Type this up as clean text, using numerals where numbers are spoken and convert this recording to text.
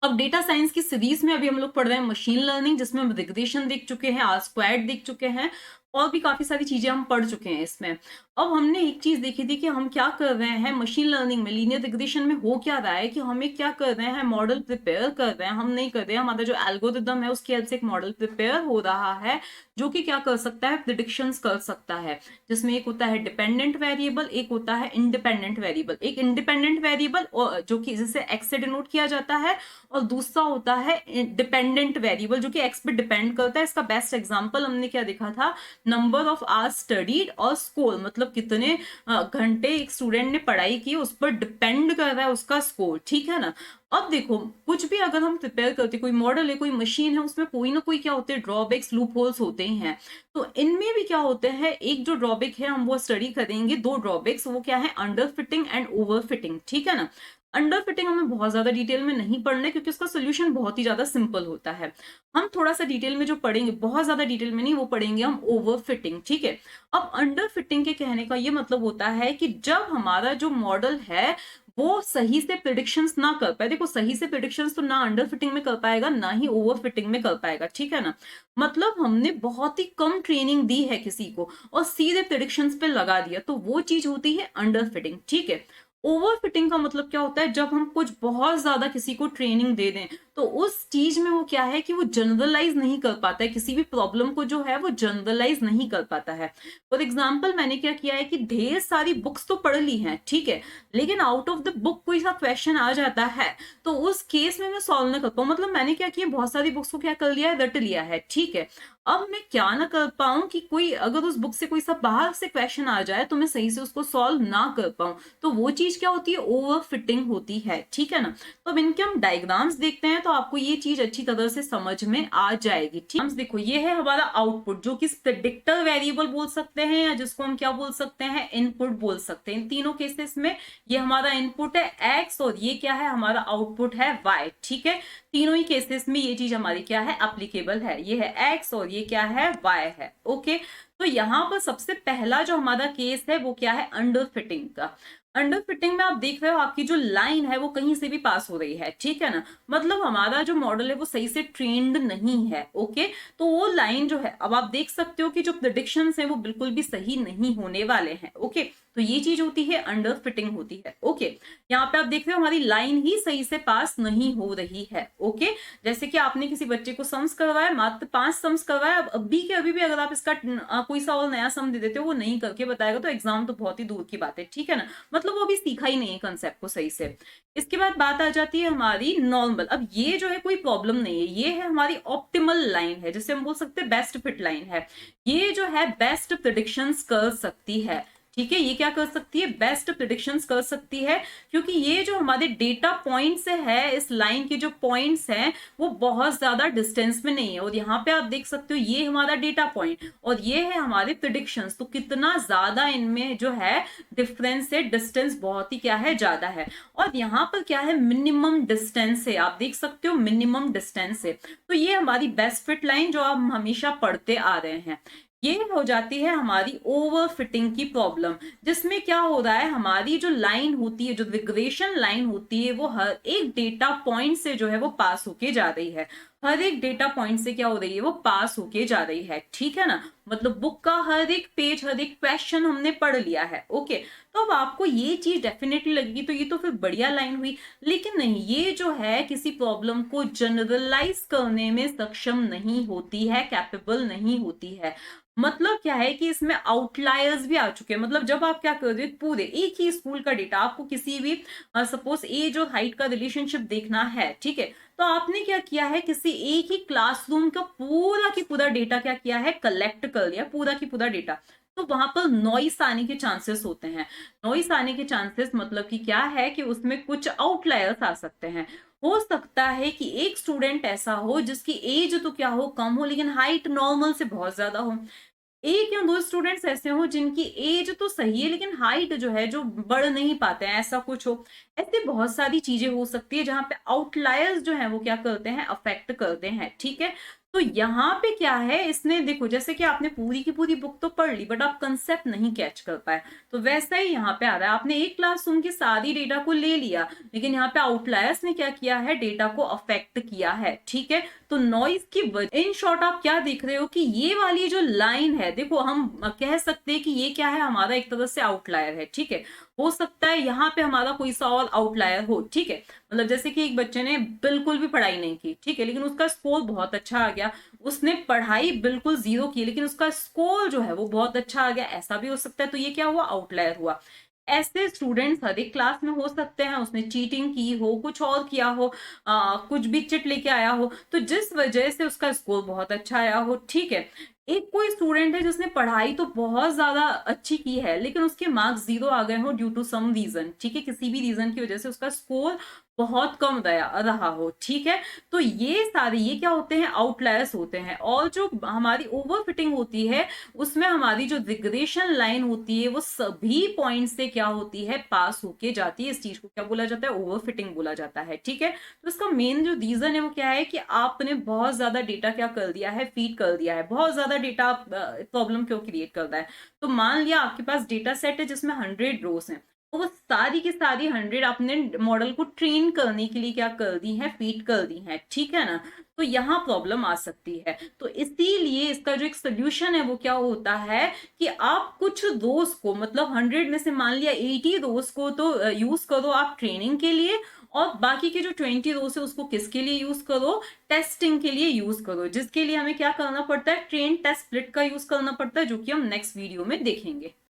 अब data science की series में अभी हम लोग पढ़ रहे हैं मशीन लर्निंग, जिसमें हम रिग्रेशन देख चुके हैं, आर स्क्वायर्ड देख चुके हैं, और भी काफी सारी चीजें हम पढ़ चुके हैं इसमें। अब हमने एक चीज देखी थी कि हम क्या कर रहे हैं मशीन लर्निंग में, लीनियर रिग्रेशन में हो क्या रहा है कि हमें क्या कर रहे हैं, मॉडल प्रिपेयर कर रहे हैं, हम नहीं कर रहे हैं, हमारा जो एल्गोरिदम है उसकी हेल्प से एक मॉडल प्रिपेयर हो रहा है जो कि क्या कर सकता है, प्रिडिक्शंस कर सकता है, जिसमें एक होता है डिपेंडेंट वेरिएबल, एक होता है इंडिपेंडेंट वेरिएबल। एक इंडिपेंडेंट वेरिएबल जो कि जिसे एक्स से डिनोट किया जाता है, और दूसरा होता है डिपेंडेंट वेरिएबल जो कि एक्स पे डिपेंड करता है। इसका बेस्ट एग्जांपल हमने क्या देखा था, नंबर ऑफ आवर्स स्टडीड और स्कोर, मतलब कितने घंटे एक स्टूडेंट ने पढ़ाई की उस पर डिपेंड कर रहा है उसका स्कोर, ठीक है ना। अब देखो कुछ भी अगर हम प्रिपेयर करते, कोई मॉडल है, कोई मशीन है, उसमें कोई ना कोई क्या होते हैं, ड्रॉबैक्स, लूप होल्स होते ही हैं। तो इनमें भी क्या होते हैं, एक जो ड्रॉबैक है हम वो स्टडी करेंगे, दो ड्रॉबैक्स, वो क्या है, under fitting and over fitting, ठीक है ना। अंडर फिटिंग हमें बहुत ज्यादा डिटेल में नहीं पढ़ना है क्योंकि उसका सोल्यूशन बहुत ही ज्यादा सिंपल होता है। हम थोड़ा सा डिटेल में जो पढ़ेंगे, बहुत ज्यादा डिटेल में नहीं, वो पढ़ेंगे हम ओवर फिटिंग, ठीक है। अब अंडर फिटिंग के कहने का ये मतलब होता है कि जब हमारा जो मॉडल है वो सही से प्रिडिक्शंस ना कर पाए। देखो सही से प्रिडिक्शंस तो ना अंडर फिटिंग में कर पाएगा ना ही ओवर फिटिंग में कर पाएगा, ठीक है ना। मतलब हमने बहुत ही कम ट्रेनिंग दी है किसी को और सीधे प्रिडिक्शंस पे लगा दिया, तो वो चीज होती है अंडर फिटिंग, ठीक है। ओवर फिटिंग का मतलब क्या होता है, जब हम कुछ बहुत ज्यादा किसी को ट्रेनिंग दे दें तो उस चीज में वो क्या है कि वो जनरलाइज नहीं कर पाता है, किसी भी प्रॉब्लम को जो है वो जनरलाइज नहीं कर पाता है। फॉर एग्जाम्पल मैंने क्या किया है कि ढेर सारी बुक्स तो पढ़ ली हैं, ठीक है, लेकिन आउट ऑफ द बुक कोई सा क्वेश्चन आ जाता है तो उस केस में मैं सॉल्व ना कर पाऊँ। मतलब मैंने क्या किया, बहुत सारी बुक्स को क्या कर लिया है, रट लिया है, ठीक है। अब मैं क्या ना कर पाऊं कि कोई अगर उस बुक से कोई सा बाहर से क्वेश्चन आ जाए तो मैं सही से उसको सॉल्व ना कर पाऊं, तो वो चीज क्या होती है, ओवर फिटिंग होती है, ठीक है ना। तो अब इनके हम डायग्राम्स देखते हैं तो आपको ये चीज अच्छी तरह से समझ में आ जाएगी, ठीक। देखो ये है हमारा आउटपुट जो कि प्रेडिक्टर वेरिएबल बोल सकते हैं या जिसको हम क्या बोल सकते हैं, इनपुट बोल सकते हैं। इन तीनों केसेस में ये हमारा इनपुट है एक्स और ये क्या है, हमारा आउटपुट है वाई, ठीक है। तीनों ही केसेस में ये चीज हमारी क्या है, एप्लीकेबल है। ये है एक्स और ये क्या है, वाई है, ओके। तो यहाँ पर सबसे पहला जो हमारा केस है वो क्या है, अंडर फिटिंग का। अंडर फिटिंग में आप देख रहे हो आपकी जो लाइन है वो कहीं से भी पास हो रही है, ठीक है ना। मतलब हमारा जो मॉडल है वो सही से ट्रेंड नहीं है, ओके। तो वो लाइन जो है, अब आप देख सकते हो कि जो प्रेडिक्शंस है वो बिल्कुल भी सही नहीं होने वाले हैं, ओके। तो ये चीज होती है अंडर फिटिंग होती है, ओके। यहाँ पे आप देख रहे हो हमारी लाइन ही सही से पास नहीं हो रही है, ओके। जैसे कि आपने किसी बच्चे को सम्स करवाया, मात्र 5 सम्स करवाया, अब अभी के अभी भी अगर आप इसका कोई सा और नया सम दे देते हो वो नहीं करके बताएगा तो एग्जाम तो बहुत ही दूर की बात है, ठीक है ना। मतलब वो अभी सीखा ही नहीं है कंसेप्ट को सही से। इसके बाद बात आ जाती है हमारी नॉर्मल। अब ये जो है कोई प्रॉब्लम नहीं है, ये है हमारी ऑप्टिमल लाइन है, जिसे हम बोल सकते हैं बेस्ट फिट लाइन है। ये जो है बेस्ट प्रिडिक्शंस कर सकती है, ठीक है। ये क्या कर सकती है, बेस्ट प्रिडिक्शंस कर सकती है, क्योंकि ये जो हमारे डेटा पॉइंट्स है, इस लाइन के जो पॉइंट्स हैं वो बहुत ज्यादा डिस्टेंस में नहीं है। और यहाँ पे आप देख सकते हो ये हमारा डेटा पॉइंट और ये है हमारे प्रिडिक्शंस, तो कितना ज्यादा इनमें जो है डिफरेंस है, डिस्टेंस बहुत ही क्या है, ज्यादा है। और यहाँ पर क्या है, मिनिमम डिस्टेंस है, आप देख सकते हो मिनिमम डिस्टेंस है। तो ये हमारी बेस्ट फिट लाइन जो हम हमेशा पढ़ते आ रहे हैं। ये हो जाती है हमारी ओवर फिटिंग की प्रॉब्लम, जिसमें क्या हो रहा है, हमारी जो लाइन होती है, जो रिग्रेशन लाइन होती है, वो हर एक डेटा पॉइंट से जो है वो पास होके जा रही है। हर एक डेटा पॉइंट से क्या हो रही है, वो पास होके जा रही है, ठीक है ना। मतलब बुक का हर एक पेज, हर एक क्वेश्चन हमने पढ़ लिया है, ओके। तो अब आपको ये चीज डेफिनेटली लगेगी तो ये तो फिर बढ़िया लाइन हुई, लेकिन नहीं, ये जो है किसी प्रॉब्लम को जनरलाइज करने में सक्षम नहीं होती है, कैपेबल नहीं होती है। मतलब क्या है कि इसमें आउटलायर्स भी आ चुके हैं। मतलब जब आप क्या कर रहे हो, पूरे एक ही स्कूल का डेटा आपको किसी भी सपोज ए जो हाइट का रिलेशनशिप देखना है, ठीक है, तो आपने क्या किया है, किसी एक ही क्लासरूम का पूरा की पूरा डेटा क्या किया है, कलेक्ट कर लिया, पूरा की पूरा डेटा। तो वहां पर नॉइस आने के चांसेस होते हैं। नॉइस आने के चांसेस मतलब कि क्या है कि उसमें कुछ आउटलायर्स आ सकते हैं। हो सकता है कि एक स्टूडेंट ऐसा हो जिसकी एज तो क्या हो, कम हो, लेकिन हाइट नॉर्मल से बहुत ज्यादा हो। एक या दो स्टूडेंट्स ऐसे हो जिनकी एज तो सही है लेकिन हाइट जो है जो बढ़ नहीं पाते हैं, ऐसा कुछ हो। ऐसे बहुत सारी चीजें हो सकती है जहां पे आउटलायर्स जो है वो क्या करते हैं, अफेक्ट करते हैं, ठीक है। तो यहाँ पे क्या है, इसने देखो जैसे कि आपने पूरी की पूरी बुक तो पढ़ ली बट आप कंसेप्ट नहीं कैच कर पाए, तो वैसा ही यहाँ पे आ रहा है, आपने एक क्लासरूम की सारी डेटा को ले लिया लेकिन यहाँ पे आउटलायर्स ने क्या किया है, डेटा को अफेक्ट किया है, ठीक है। तो नॉइज की वजह, इन शॉर्ट आप क्या देख रहे हो कि ये वाली जो लाइन है, देखो हम कह सकते हैं कि ये क्या है, हमारा एक तरह से आउटलायर है, ठीक है। हो सकता है यहाँ पे हमारा कोई सा और आउटलायर हो, ठीक है। मतलब जैसे कि एक बच्चे ने बिल्कुल भी पढ़ाई नहीं की, ठीक है, लेकिन उसका स्कोर बहुत अच्छा आ गया। उसने पढ़ाई बिल्कुल जीरो की लेकिन उसका स्कोर जो है वो बहुत अच्छा आ गया, ऐसा भी हो सकता है। तो ये क्या हुआ, आउटलायर हुआ। ऐसे स्टूडेंट्स हर एक क्लास में हो सकते हैं, उसने चीटिंग की हो, कुछ और किया हो, कुछ भी चिट लेके आया हो, तो जिस वजह से उसका स्कोर बहुत अच्छा आया हो, ठीक है। एक कोई स्टूडेंट है जिसने पढ़ाई तो बहुत ज्यादा अच्छी की है लेकिन उसके मार्क्स जीरो आ गए हो ड्यू टू सम रीजन, ठीक है, किसी भी रीजन की वजह से उसका स्कोर बहुत कम रहा हो, ठीक है। तो ये सारे, ये क्या होते हैं, आउटलायर्स होते हैं। और जो हमारी ओवर फिटिंग होती है उसमें हमारी जो रिग्रेशन लाइन होती है वो सभी पॉइंट से क्या होती है, पास होके जाती है। इस चीज को क्या बोला जाता है, ओवर फिटिंग बोला जाता है, ठीक है। तो इसका मेन जो रीजन है वो क्या है कि आपने बहुत ज्यादा डेटा क्या कर दिया है, फीड कर दिया है। बहुत ज्यादा डेटा प्रॉब्लम क्यों क्रिएट करता है, तो मान लिया आपके पास डेटा सेट है जिसमें 100 रोज हैं, तो वो सारी की सारी 100 आपने मॉडल को ट्रेन करने के लिए क्या कर दी है, फीड कर दी है, ठीक है ना। तो यहाँ प्रॉब्लम आ सकती है। तो इसीलिए इसका जो एक सोल्यूशन है वो क्या होता है कि आप कुछ रोज को, मतलब 100 में से मान लिया 80 रोज को तो यूज करो आप ट्रेनिंग के लिए, और बाकी के जो 20 रोज है उसको किसके लिए यूज करो, टेस्टिंग के लिए यूज करो, जिसके लिए हमें क्या करना पड़ता है, ट्रेन टेस्ट स्प्लिट का यूज करना पड़ता है, जो कि हम नेक्स्ट वीडियो में देखेंगे।